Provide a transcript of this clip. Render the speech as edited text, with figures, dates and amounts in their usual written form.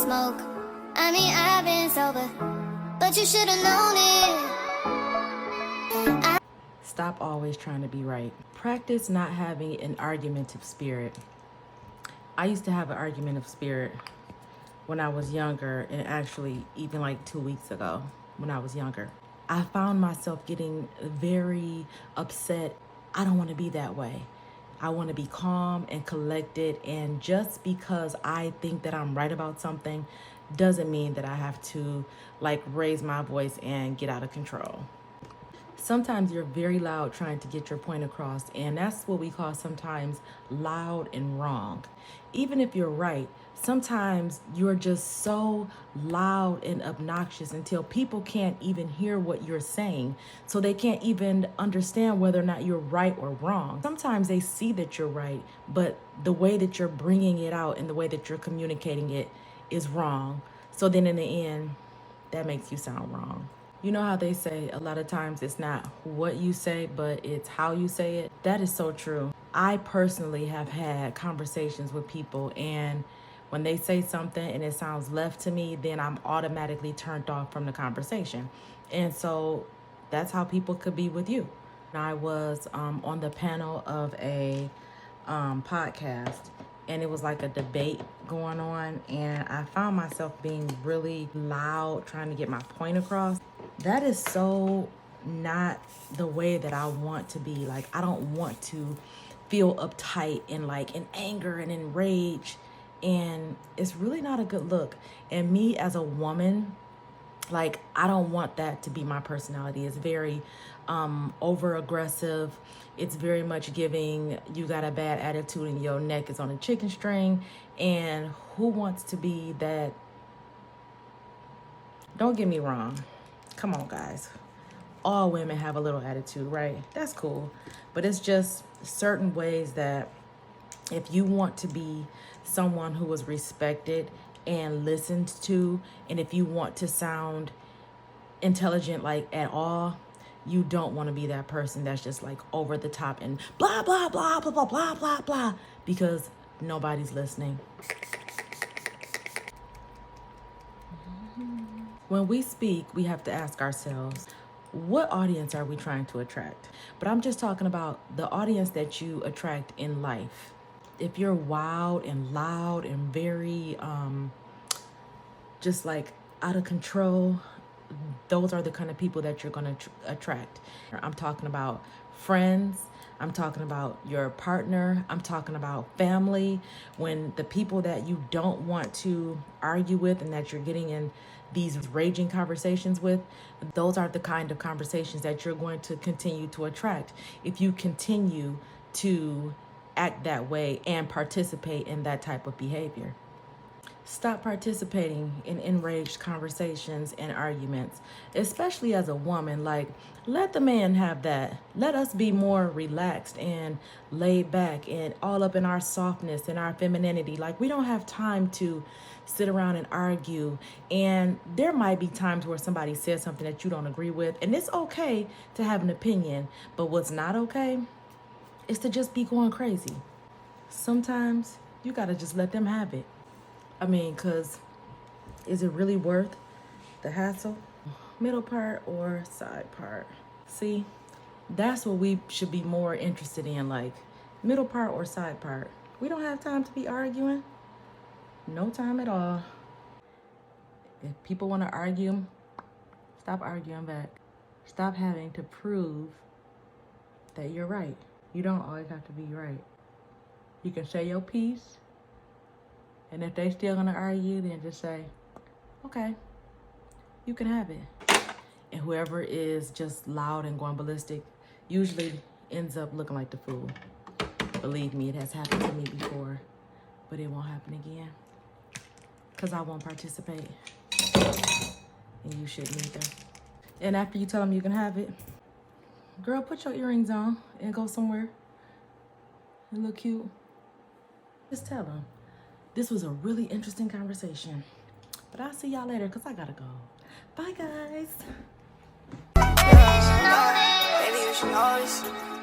smoke. I mean, I've been sober, but you should have known it. Stop always trying to be right. Practice not having an argumentative spirit. I used to have an argumentative spirit when I was younger, and actually even like 2 weeks ago when I was younger. I found myself getting very upset. I don't want to be that way. I want to be calm and collected, and just because I think that I'm right about something doesn't mean that I have to like raise my voice and get out of control. Sometimes you're very loud trying to get your point across, and that's what we call sometimes loud and wrong. Even if you're right, sometimes you're just so loud and obnoxious until people can't even hear what you're saying, so they can't even understand whether or not you're right or wrong. Sometimes they see that you're right, but the way that you're bringing it out and the way that you're communicating it is wrong. So then in the end, that makes you sound wrong. You know how they say a lot of times it's not what you say, but it's how you say it? That is so true. I personally have had conversations with people, and when they say something and it sounds left to me, then I'm automatically turned off from the conversation. And so that's how people could be with you. I was on the panel of a podcast, and it was like a debate going on, and I found myself being really loud trying to get my point across. That is so not the way that I want to be. Like, I don't want to feel uptight and like in anger and in rage, and it's really not a good look. And me as a woman, like, I don't want that to be my personality. It's very over aggressive. It's very much giving you got a bad attitude and your neck is on a chicken string. And who wants to be that? Don't get me wrong. Come on, guys. All women have a little attitude, right? That's cool. But it's just certain ways that if you want to be someone who is respected and listened to, and if you want to sound intelligent like at all, you don't want to be that person that's just like over the top and blah, blah, blah, blah, blah, blah, blah, blah, because nobody's listening. When we speak, we have to ask ourselves, what audience are we trying to attract? But I'm just talking about the audience that you attract in life. If you're wild and loud and very just like out of control, those are the kind of people that you're going to attract. I'm talking about friends. I'm talking about your partner. I'm talking about family. When the people that you don't want to argue with and that you're getting in these raging conversations with, those are the kind of conversations that you're going to continue to attract if you continue to act that way and participate in that type of behavior. Stop participating in enraged conversations and arguments, especially as a woman. Like, let the man have that. Let us be more relaxed and laid back and all up in our softness and our femininity. Like, we don't have time to sit around and argue. And there might be times where somebody says something that you don't agree with, and it's okay to have an opinion. But what's not okay is to just be going crazy. Sometimes you gotta just let them have it. I mean, because is it really worth the hassle? Middle part or side part? See, that's what we should be more interested in, like middle part or side part. We don't have time to be arguing. No time at all. If people want to argue, stop arguing back. Stop having to prove that you're right. You don't always have to be right. You can say your piece. And if they still gonna argue, then just say, okay, you can have it. And whoever is just loud and going ballistic usually ends up looking like the fool. Believe me, it has happened to me before, but it won't happen again. Because I won't participate. And you shouldn't either. And after you tell them you can have it, girl, put your earrings on and go somewhere and look cute. Just tell them. This was a really interesting conversation. But I'll see y'all later because I gotta go. Bye, guys. Baby, you should know this.